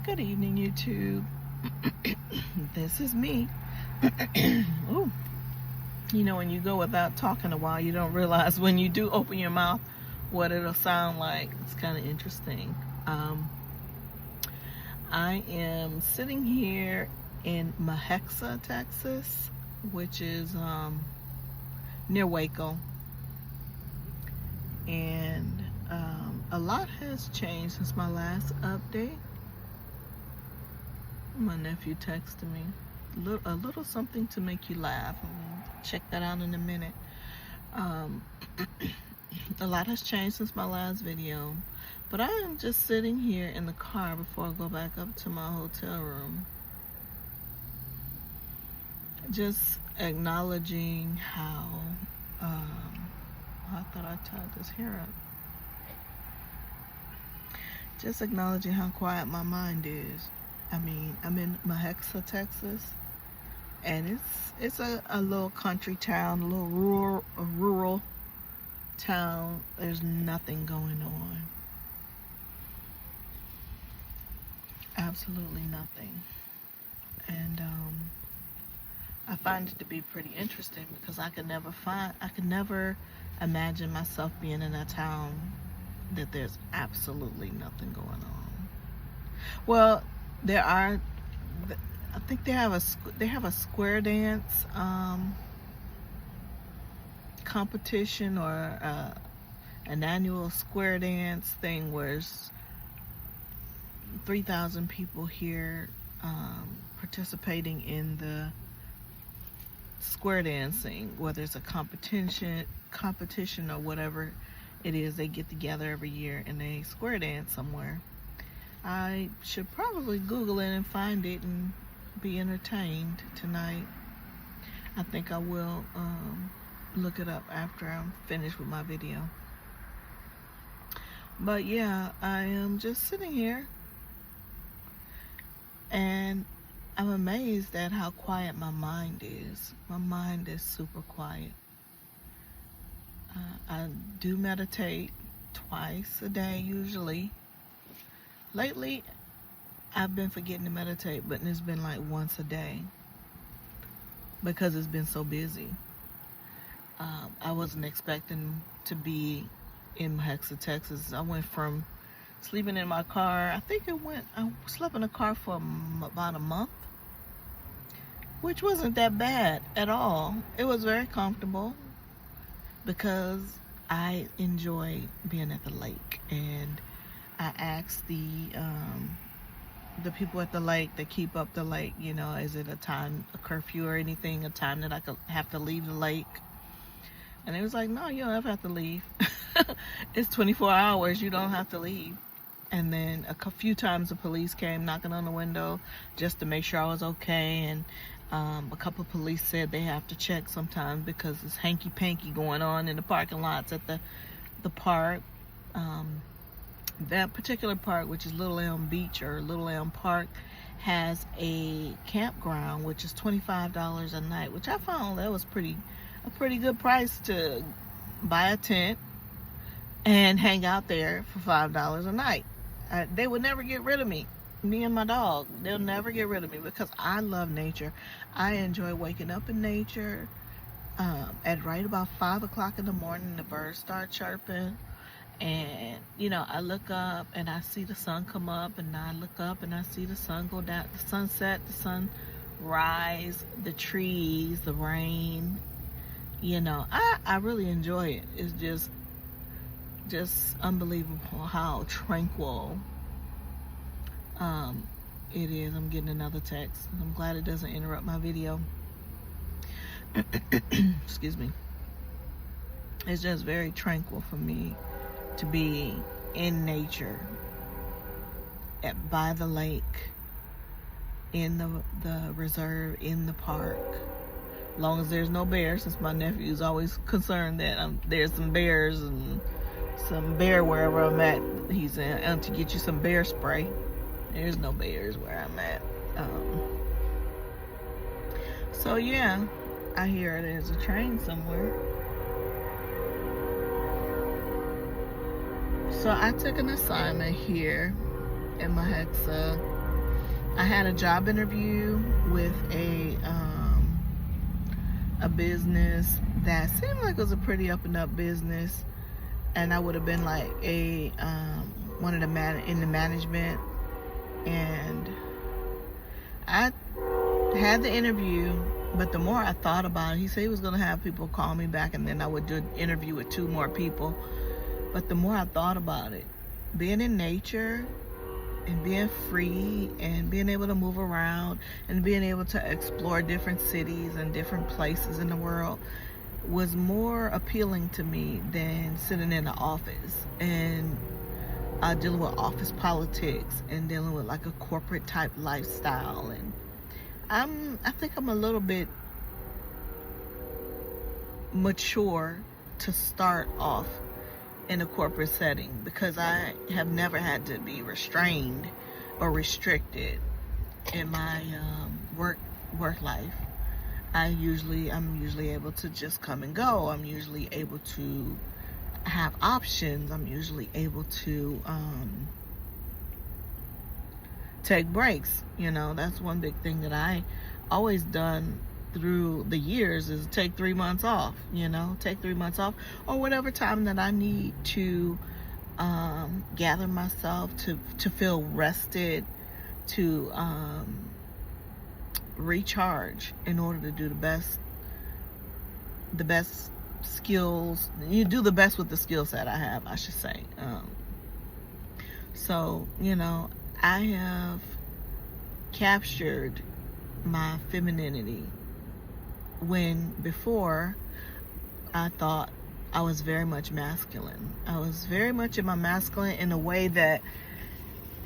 Good evening, YouTube. This is me. Ooh. You know, when you go without talking a while, you don't realize when you do open your mouth what it'll sound like. It's kind of interesting. I am sitting here in Mahexa, Texas, which is near Waco. And a lot has changed since my last update. My nephew texted me a little something to make you laugh. Check that out in a minute. A lot has changed since my last video, but I am just sitting here in the car before I go back up to my hotel room, just acknowledging how I thought I tied this hair up. Just acknowledging how quiet my mind is. I mean, I'm in Mahexa, Texas, and it's a little country town, a little rural town. There's nothing going on. Absolutely nothing. And I find it to be pretty interesting because I could never imagine myself being in a town that there's absolutely nothing going on. Well, there are, I think they have a square dance competition, or an annual square dance thing where it's 3,000 people here participating in the square dancing, whether it's a competition or whatever it is. They get together every year and they square dance somewhere. I should probably Google it and find it and be entertained tonight. I think I will look it up after I'm finished with my video. But yeah, I am just sitting here and I'm amazed at how quiet my mind is. My mind is super quiet. I do meditate twice a day usually. Lately, I've been forgetting to meditate, but it's been like once a day because it's been so busy. I wasn't expecting to be in Mahexa, Texas. I went from sleeping in my car. I slept in a car for about a month, which wasn't that bad at all. It was very comfortable because I enjoy being at the lake, and I asked the people at the lake that keep up the lake, you know, is it a curfew or anything, a time that I could have to leave the lake? And it was like, no, you don't ever have to leave. It's 24 hours, you don't have to leave. And then a few times the police came knocking on the window just to make sure I was okay. And a couple of police said they have to check sometimes because it's hanky-panky going on in the parking lots at the park. That particular park, which is Little Elm Beach or Little Elm Park, has a campground which is $25 a night, which I found that was a pretty good price to buy a tent and hang out there for $5 a night. They would never get rid of me and my dog. They'll never get rid of me because I love nature. I enjoy waking up in nature. At right about 5 o'clock in the morning, the birds start chirping. And, you know, I look up and I see the sun come up, and I look up and I see the sun go down, the sunset, the sun rise, the trees, the rain. You know, I really enjoy it. It's just unbelievable how tranquil it is. I'm getting another text. I'm glad it doesn't interrupt my video. Excuse me. It's just very tranquil for me to be in nature, by the lake, in the reserve, in the park. As long as there's no bears, since my nephew is always concerned that there's some bears and some bear wherever I'm at. He's out to get you some bear spray. There's no bears where I'm at. So yeah, I hear there's a train somewhere. So I took an assignment here in Mahexa I had a job interview with a business that seemed like it was a pretty up and up business, and I would have been like a one of the in the management, and I had the interview. But the more I thought about it, he said he was going to have people call me back, and then I would do an interview with 2 more people. But the more I thought about it, being in nature and being free and being able to move around and being able to explore different cities and different places in the world was more appealing to me than sitting in the office and dealing with office politics and dealing with like a corporate type lifestyle. And I think I'm a little bit mature to start off in a corporate setting, because I have never had to be restrained or restricted in my work life. I'm usually able to just come and go. I'm usually able to have options. I'm usually able to take breaks. That's one big thing that I always done through the years is take 3 months off. Take 3 months off, or whatever time that I need to gather myself to feel rested, to recharge in order to do the best skills. You do the best with the skill set I have, I should say. So I have captured my femininity when before I thought I was very much masculine. I was very much in my masculine in a way that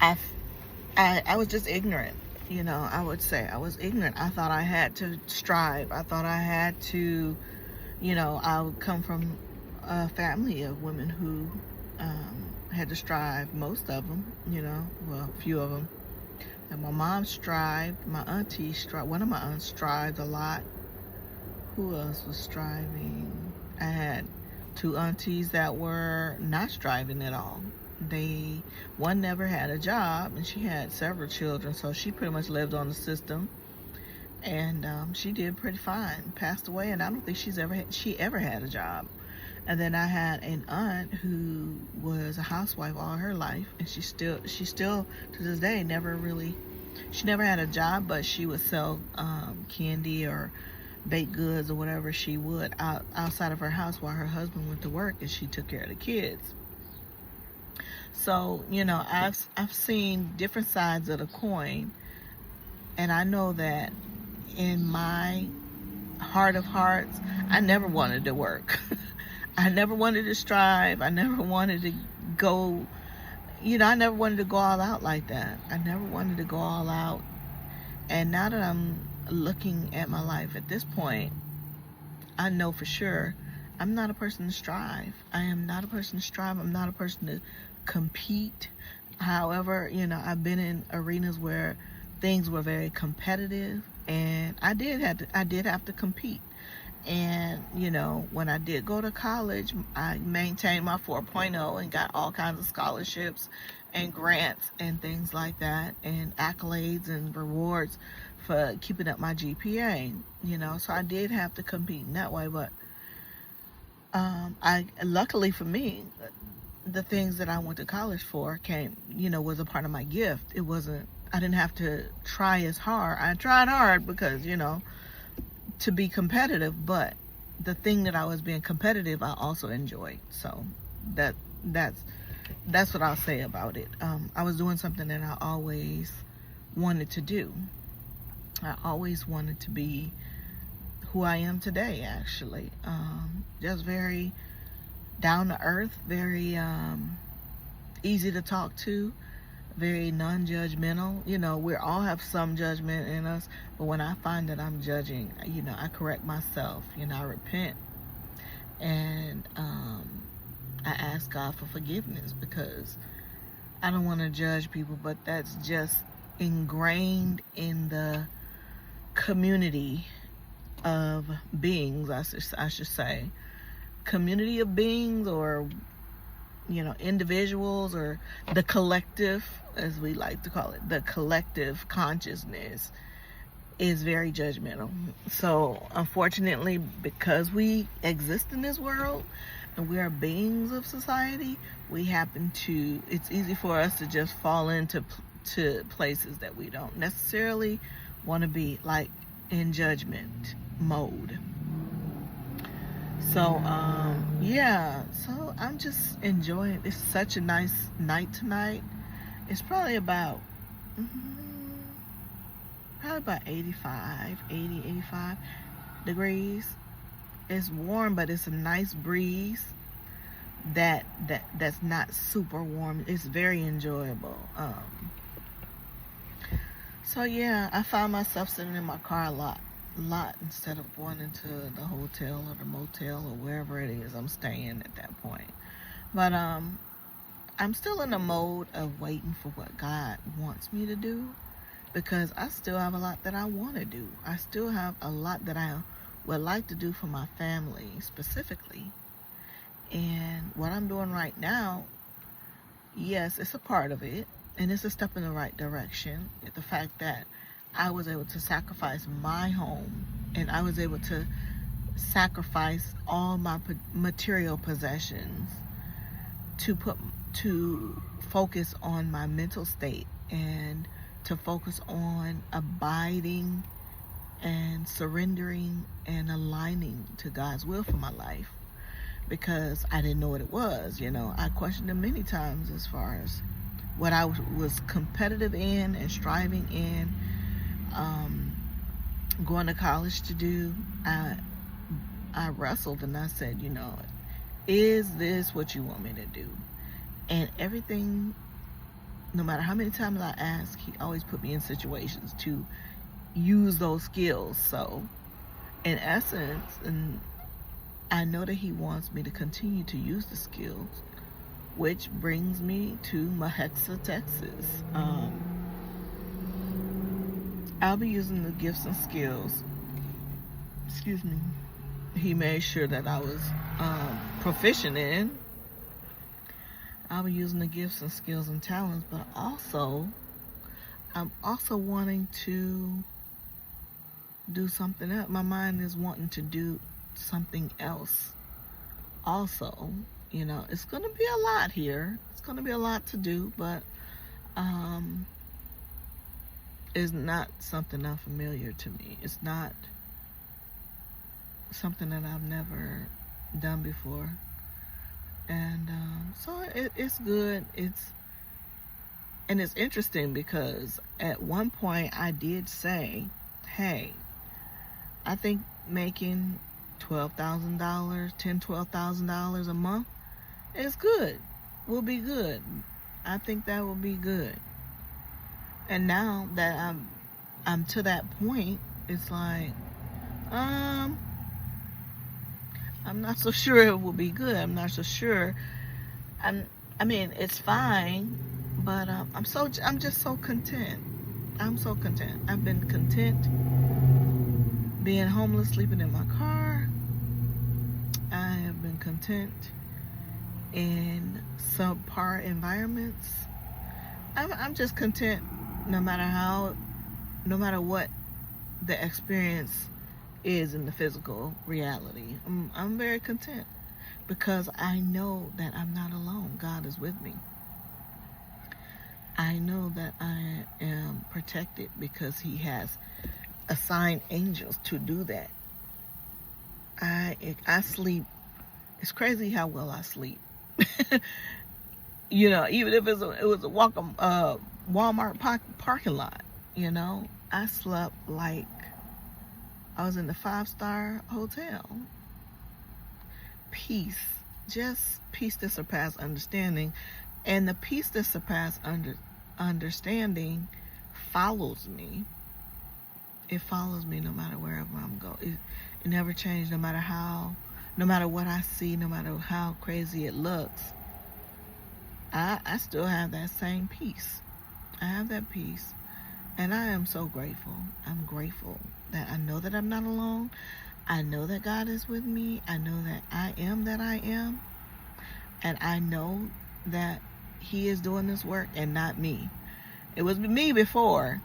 I was just ignorant. I would say I was ignorant. I thought I had to strive. I thought I had to, I would come from a family of women who had to strive, most of them, well, a few of them. And my mom strived, my auntie strived, one of my aunts strived a lot. Who else was striving? I had 2 aunties that were not striving at all. One never had a job, and she had several children, so she pretty much lived on the system. And she did pretty fine. Passed away, and I don't think she ever had a job. And then I had an aunt who was a housewife all her life, and she still to this day she never had a job, but she would sell candy or baked goods or whatever she would outside of her house while her husband went to work, and she took care of the kids. So I've seen different sides of the coin, and I know that in my heart of hearts, I never wanted to work. I never wanted to strive. I never wanted to go, I never wanted to go all out like that. I never wanted to go all out. And now that I'm looking at my life at this point, I know for sure I'm not a person to strive. I am not a person to strive. I'm not a person to compete. However, I've been in arenas where things were very competitive, and I did have to compete. And when I did go to college, I maintained my 4.0 and got all kinds of scholarships and grants and things like that, and accolades and rewards for keeping up my GPA. So I did have to compete in that way. But luckily for me, the things that I went to college for was a part of my gift. I didn't have to try as hard. I tried hard because to be competitive, but the thing that I was being competitive, I also enjoyed. So that's what I'll say about it. I was doing something that I always wanted to do. I always wanted to be who I am today, actually. Just very down to earth, very easy to talk to, very non-judgmental. We all have some judgment in us, but when I find that I'm judging, I correct myself. I repent, and I ask God for forgiveness, because I don't want to judge people, but that's just ingrained in the community of beings, I should say. Community of beings, or individuals, or the collective, as we like to call it, the collective consciousness is very judgmental. So unfortunately, because we exist in this world and we are beings of society, it's easy for us to just fall into places that we don't necessarily want to be, like in judgment mode. So so I'm just enjoying. It's such a nice night tonight. It's probably about 85 degrees. It's warm, but it's a nice breeze that's not super warm. It's very enjoyable. So yeah, I find myself sitting in my car a lot instead of going into the hotel or the motel or wherever it is I'm staying at that point. But I'm still in the mode of waiting for what God wants me to do, because I still have a lot that I want to do. I still have a lot that I would like to do for my family specifically. And what I'm doing right now, yes, it's a part of it, and it's a step in the right direction. The fact that I was able to sacrifice my home, and I was able to sacrifice all my material possessions to focus on my mental state, and to focus on abiding and surrendering and aligning to God's will for my life, because I didn't know what it was. I questioned it many times as far as what I was competitive in and striving in, going to college to do. I wrestled and I said, is this what you want me to do? And everything, no matter how many times I asked, he always put me in situations to use those skills. So in essence, and I know that he wants me to continue to use the skills, which brings me to Mahexa, Texas. I'll be using the gifts and skills. Excuse me. He made sure that I was proficient in. I'll be using the gifts and skills and talents, but I'm also wanting to do something else. My mind is wanting to do something else also. It's going to be a lot here. It's going to be a lot to do, but it's not something unfamiliar to me. It's not something that I've never done before. And so it's good. It's interesting, because at one point I did say, hey, I think making $12,000, $12,000 a month is good. Will be good. I think that will be good. And now that I'm to that point, it's like, I'm not so sure it will be good. I'm not so sure. It's fine, but I'm just so content. I'm so content. I've been content being homeless, sleeping in my car. I have been content in subpar environments. I'm just content no matter what the experience is in the physical reality. I'm very content, because I know that I'm not alone. God is with me. I know that I am protected, because he has assigned angels to do that. I sleep. It's crazy how well I sleep. Even if it was a Walmart parking lot, I slept like I was in the 5-star hotel. Peace, just peace that surpasses understanding, and the peace that surpasses understanding follows me. It follows me no matter wherever I'm going. It never changes, no matter what I see, no matter how crazy it looks. I still have that same peace. I have that peace. And I am so grateful. I'm grateful that I know that I'm not alone. I know that God is with me. I know that I am that I am. And I know that he is doing this work and not me. It was me before,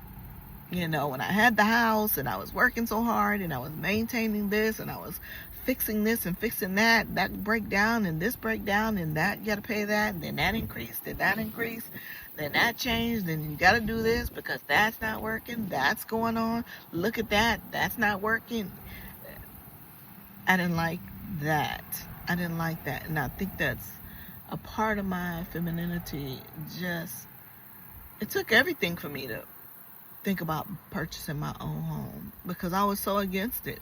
when I had the house and I was working so hard and I was maintaining this and I was fixing this and fixing that breakdown and this breakdown and that, you got to pay that, and then that increased, then that increased, then that changed, then you got to do this because that's not working, that's going on, look at that, that's not working. I didn't like that. And I think that's a part of my femininity. It took everything for me to think about purchasing my own home, because I was so against it.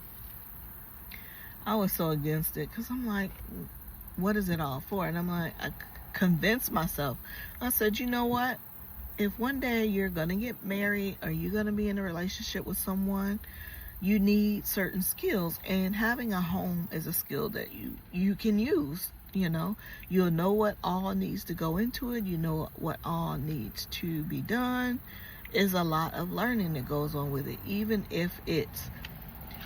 Because I'm like, what is it all for? And I'm like, I convinced myself. I said, you know what? If one day you're going to get married or you're going to be in a relationship with someone, you need certain skills. And having a home is a skill that you can use. You'll know what all needs to go into it. You know what all needs to be done. Is a lot of learning that goes on with it, even if it's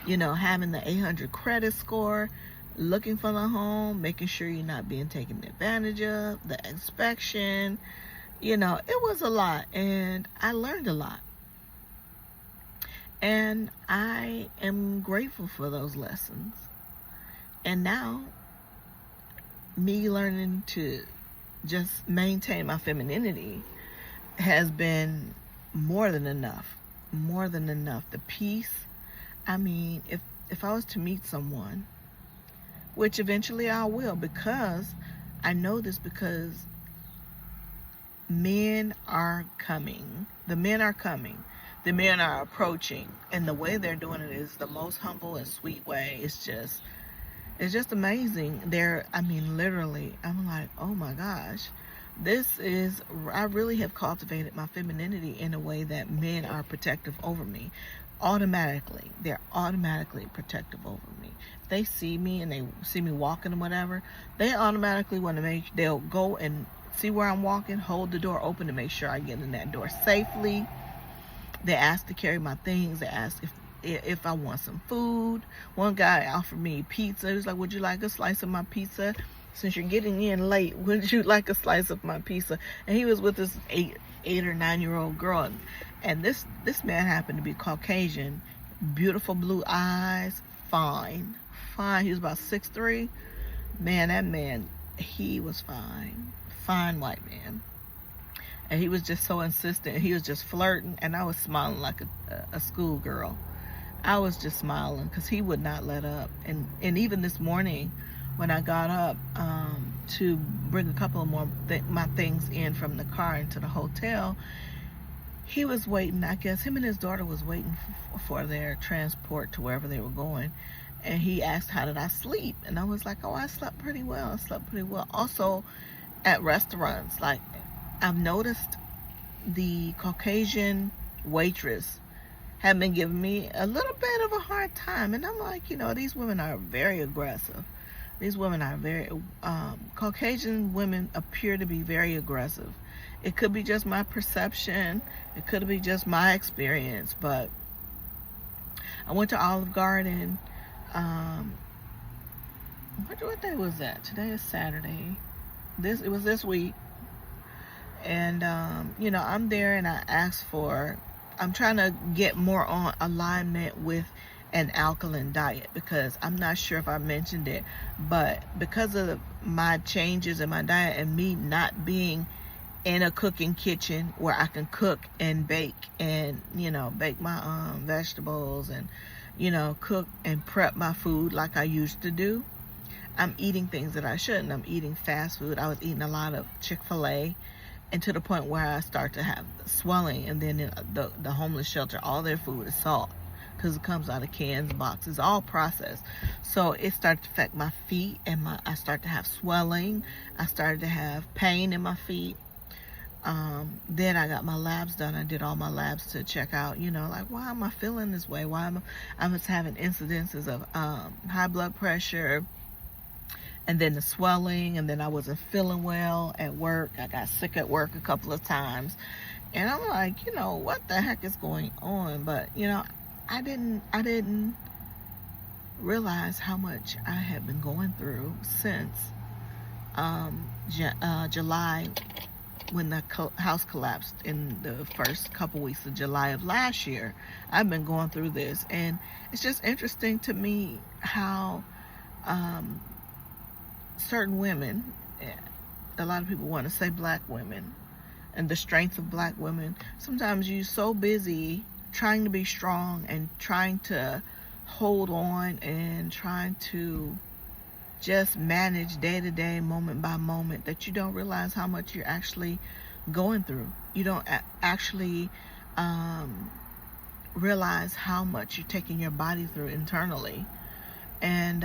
having the 800 credit score, looking for the home, making sure you're not being taken advantage of, the inspection. It was a lot, and I learned a lot, and I am grateful for those lessons. And now, me learning to just maintain my femininity has been more than enough. The peace. I mean, if I was to meet someone, which eventually I will, because I know this, because men are coming. The men are coming. The men are approaching, and the way they're doing it is the most humble and sweet way. It's just amazing. Literally, I'm like, oh my gosh. I really have cultivated my femininity in a way that men are protective over me. Automatically. They're automatically protective over me. If they see me and they see me walking or whatever, they automatically they'll go and see where I'm walking, hold the door open to make sure I get in that door safely. They ask to carry my things. They ask if I want some food. One guy offered me pizza. He was like, would you like a slice of my pizza? Since you're getting in late, would you like a slice of my pizza? And he was with this 8 or 9-year-old girl. And this man happened to be Caucasian, beautiful blue eyes, fine. He was about 6'3". Man, that man, he was fine white man. And he was just so insistent. He was just flirting, and I was smiling like a schoolgirl. I was just smiling because he would not let up. And even this morning, when I got up to bring a couple of more my things in from the car into the hotel, he was waiting. I guess him and his daughter was waiting for their transport to wherever they were going. And he asked, how did I sleep? And I was like, oh, I slept pretty well. Also, at restaurants, like, I've noticed the Caucasian waitress have been giving me a little bit of a hard time. And I'm like, these women are very aggressive. Caucasian women appear to be very aggressive. It could be just my perception. It could be just my experience. But I went to Olive Garden. What day was that? Today is Saturday. It was this week. And, I'm there, and I'm trying to get more on alignment with an alkaline diet, because I'm not sure if I mentioned it, but because of my changes in my diet and me not being in a cooking kitchen where I can cook and bake and, bake my vegetables and, cook and prep my food like I used to do, I'm eating things that I shouldn't. I'm eating fast food. I was eating a lot of Chick-fil-A, and to the point where I start to have swelling. And then the homeless shelter, all their food is salt, because it comes out of cans, boxes, all processed. So it started to affect my feet, and I started to have swelling. I started to have pain in my feet. Then I got my labs done. I did all my labs to check out, like, why am I feeling this way? Why I was having incidences of high blood pressure, and then the swelling, and then I wasn't feeling well at work. I got sick at work a couple of times. And I'm like, what the heck is going on? But, I didn't realize how much I had been going through since July, when the house collapsed in the first couple weeks of July of last year. I've been going through this, and it's just interesting to me how certain women, a lot of people want to say black women, and the strength of black women, sometimes you're so busy trying to be strong and trying to hold on and trying to just manage day to day, moment by moment, that you don't realize how much you're actually going through. You don't actually realize how much you're taking your body through internally. And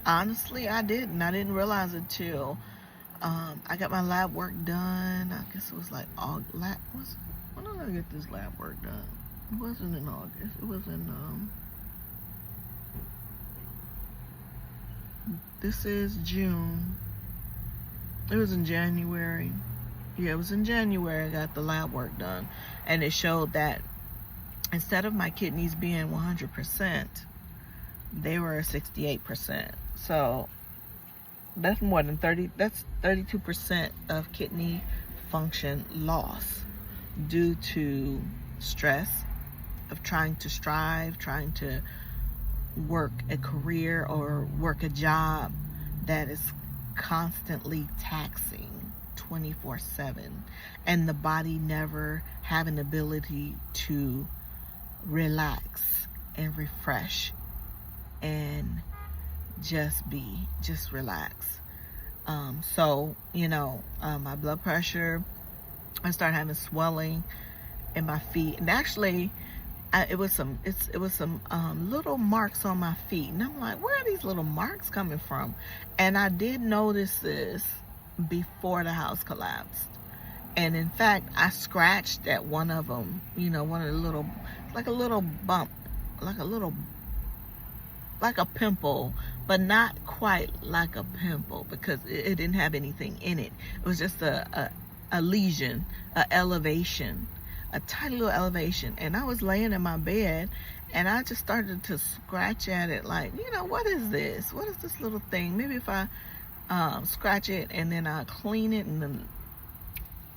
honestly, I didn't realize it till I got my lab work done. I guess it was like August. When did I get this lab work done? It wasn't in August. It was in this is June. It was in January. Yeah, it was in January I got the lab work done, and it showed that instead of my kidneys being 100%, they were 68%. So that's more than 30. That's 32% of kidney function loss due to stress of trying to strive, trying to work a career or work a job that is constantly taxing 24/7, and the body never have an ability to relax and refresh and just relax. So my blood pressure, I started having swelling in my feet, and actually it was some little marks on my feet, and I'm like, where are these little marks coming from? And I did notice this before the house collapsed, and in fact I scratched at one of them, one of the little, like a little bump, like a pimple, but not quite like a pimple, because it didn't have anything in it. It was just a lesion, a elevation, a tiny little elevation. And I was laying in my bed, and I just started to scratch at it, like, what is this? What is this little thing? Maybe if I scratch it and then I clean it, and then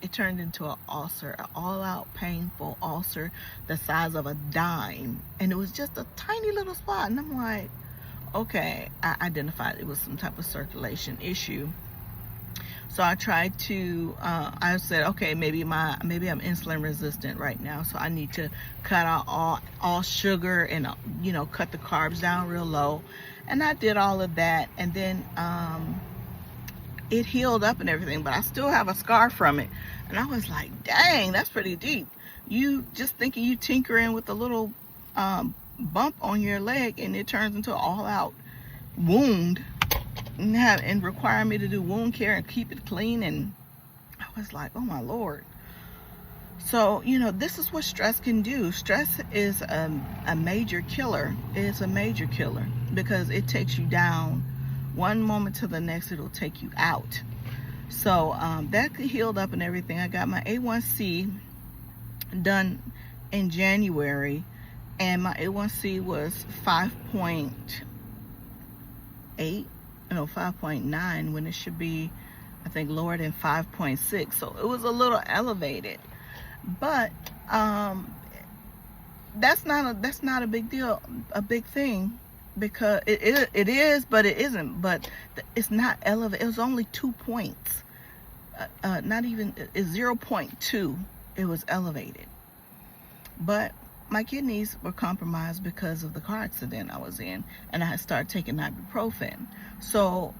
it turned into an ulcer, an all-out painful ulcer the size of a dime. And it was just a tiny little spot. And I'm like, okay, I identified it was some type of circulation issue. So I tried to, I said, okay, maybe I'm insulin resistant right now, so I need to cut out all sugar and, cut the carbs down real low. And I did all of that, and then it healed up and everything, but I still have a scar from it. And I was like, dang, that's pretty deep. You just thinking you tinkering with a little bump on your leg, and it turns into an all-out wound, and require me to do wound care and keep it clean. And I was like, oh my Lord. So this is what stress can do. Stress is a major killer. It's a major killer, because it takes you down one moment to the next. It'll take you out. So that healed up and everything. I got my A1C done in January, and my A1C was 5.9, when it should be, I think, lower than 5.6. So it was a little elevated, but that's not a big deal, a big thing, because it is, but it isn't. But it's not elevated. It was only 2 points, not even, it's 0.2. It was elevated, but my kidneys were compromised because of the car accident I was in, and I had started taking ibuprofen. So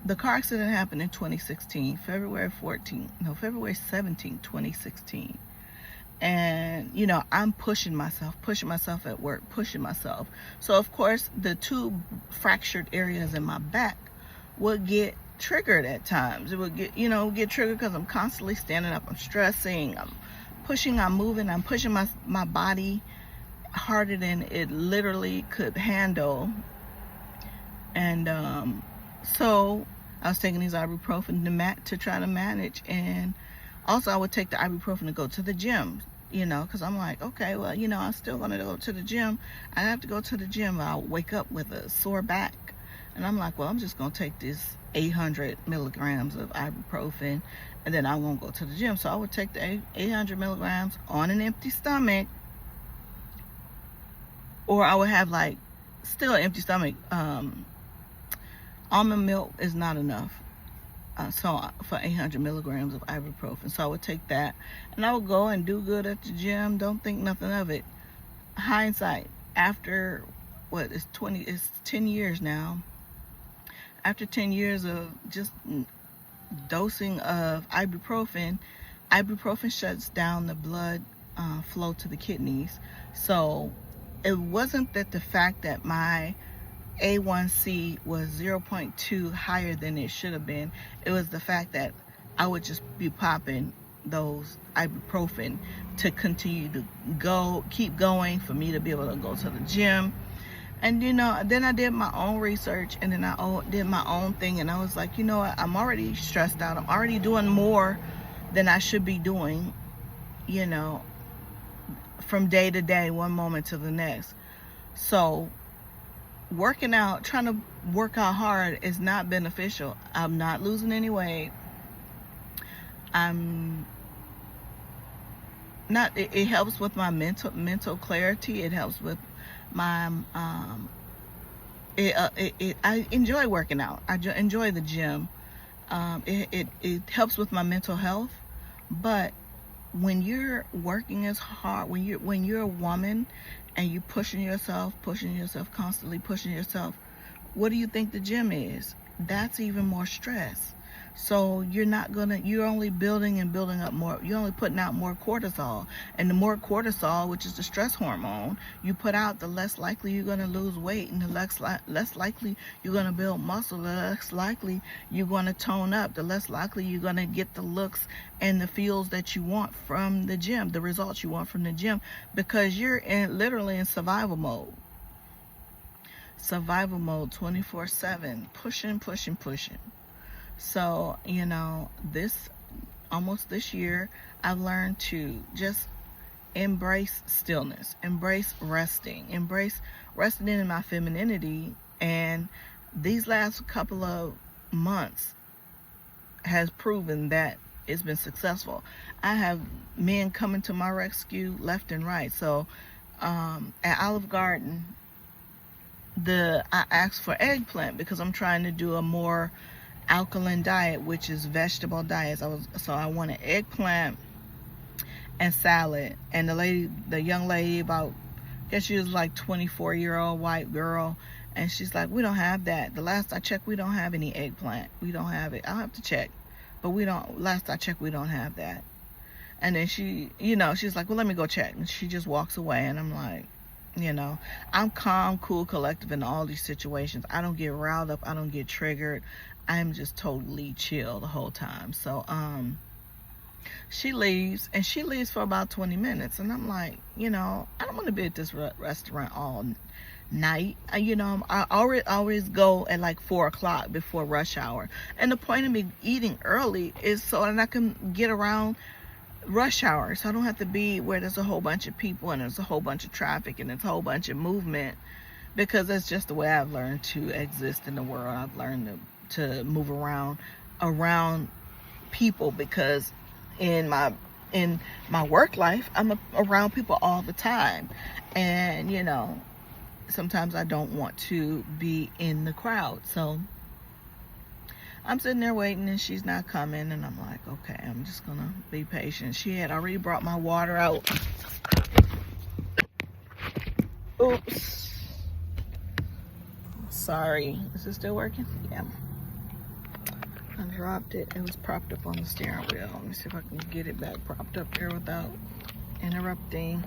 the car accident happened in 2016, February 17, 2016. And, I'm pushing myself at work, pushing myself. So, of course, the 2 fractured areas in my back would get triggered at times. It would get triggered because I'm constantly standing up, I'm stressing, I'm pushing, I'm moving, I'm pushing my body harder than it literally could handle. And so I was taking these ibuprofen to try to manage. And also I would take the ibuprofen to go to the gym, because I'm like, okay, well, I'm still going to go to the gym. I have to go to the gym. I'll wake up with a sore back. And I'm like, well, I'm just gonna take this 800 milligrams of ibuprofen, and then I won't go to the gym. So I would take the 800 milligrams on an empty stomach, or I would have like still an empty stomach. Almond milk is not enough. So for 800 milligrams of ibuprofen, so I would take that, and I would go and do good at the gym. Don't think nothing of it. Hindsight, after what is 10 years now. After 10 years of just dosing of ibuprofen shuts down the blood flow to the kidneys. So it wasn't that the fact that my A1C was 0.2 higher than it should have been. It was the fact that I would just be popping those ibuprofen to continue to keep going, for me to be able to go to the gym. And then I did my own research, and then I did my own thing, and I was like, what, I'm already stressed out. I'm already doing more than I should be doing, from day to day, one moment to the next. So working out, trying to work out hard is not beneficial. I'm not losing any weight. I'm not, it helps with my mental clarity. It helps with my I enjoy working out. I enjoy the gym. It helps with my mental health. But when you're working as hard, when you're a woman and you're pushing yourself constantly, pushing yourself, what do you think the gym is? That's even more stress. So you're only building and building up more. You're only putting out more cortisol. And the more cortisol, which is the stress hormone, you put out, the less likely you're going to lose weight, and the less likely you're going to build muscle, the less likely you're going to tone up, the less likely you're going to get the looks and the feels that you want from the gym, the results you want from the gym, because you're literally in survival mode. Survival mode 24/7, pushing. So, this year, I've learned to just embrace stillness, embrace resting in my femininity. And these last couple of months has proven that it's been successful. I have men coming to my rescue left and right. So, at Olive Garden, I asked for eggplant because I'm trying to do a more alkaline diet, which is vegetable diets. I wanted eggplant and salad. And the young lady, about, I guess she was like 24-year-old white girl, and she's like, we don't have that. The last I checked, we don't have any eggplant. We don't have it. I'll have to check, but last I checked, we don't have that. And then she's like, well, let me go check, and she just walks away. And I'm like, I'm calm, cool, collective in all these situations. I don't get riled up. I don't get triggered. I'm just totally chill the whole time. So she leaves, and she leaves for about 20 minutes. And I'm like, I don't want to be at this restaurant all night. I always go at like 4 o'clock before rush hour. And the point of me eating early is so that I can get around rush hour, so I don't have to be where there's a whole bunch of people and there's a whole bunch of traffic and there's a whole bunch of movement, because that's just the way I've learned to exist in the world. I've learned to move around people, because in my work life, I'm around people all the time, and sometimes I don't want to be in the crowd. So I'm sitting there waiting, and she's not coming, and I'm like, okay, I'm just gonna be patient. She had already brought my water out. Oops. Sorry. Is it still working? Yeah. I dropped it. It was propped up on the steering wheel. Let me see if I can get it back propped up here without interrupting.